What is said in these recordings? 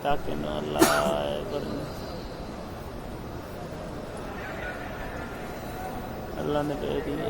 ताकि न अल्लाह अल्लाह ने कह दिए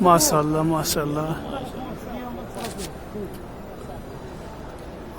माशाल्लाह माशाल्लाह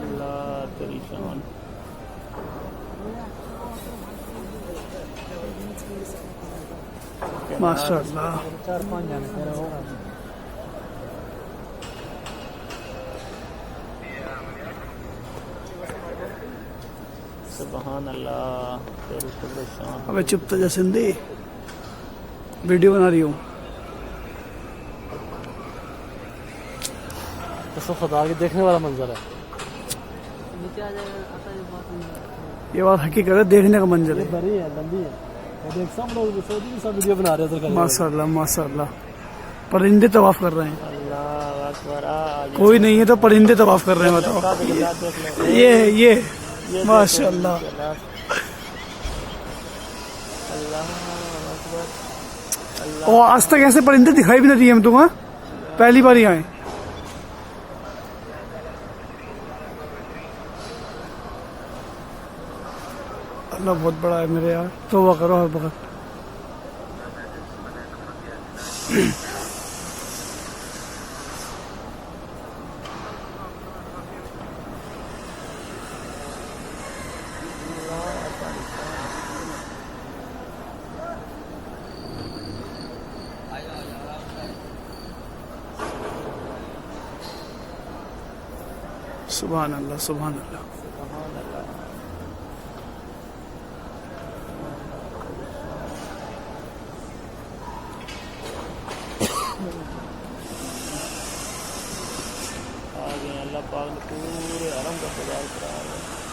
अल्लाह तेरी शान माशाल्लाह 4-5 जाने तेरा हो सुभान अल्लाह तेरी कुदरत शान अबे चुप तो जा सिंधी वीडियो बना रही हूँ तो खुदा के देखने वाला मंजर है ये बात हकीकत है देखने का मंजर है बड़ी है लंबी है और देख सब लोग सऊदी भी सब वीडियो बना रहे हैं उधर माशाल्लाह माशाल्लाह परिंदे तवाफ कर रहे हैं अल्लाह अकबर कोई नहीं है तो परिंदे तवाफ कर रहे हैं बताओ ये माशाल्लाह अल्लाह अकबर और आज तक ऐसे परिंदे दिखाई भी नहीं दिए हम तुम्हें पहली बार ही आए अल्लाह बहुत बड़ा है मेरे यार तौबा करो हर वक्त सुभान अल्लाह सुभान अल्लाह आ गए अल्लाह पाक ने पूरे हरम का सजावट करा है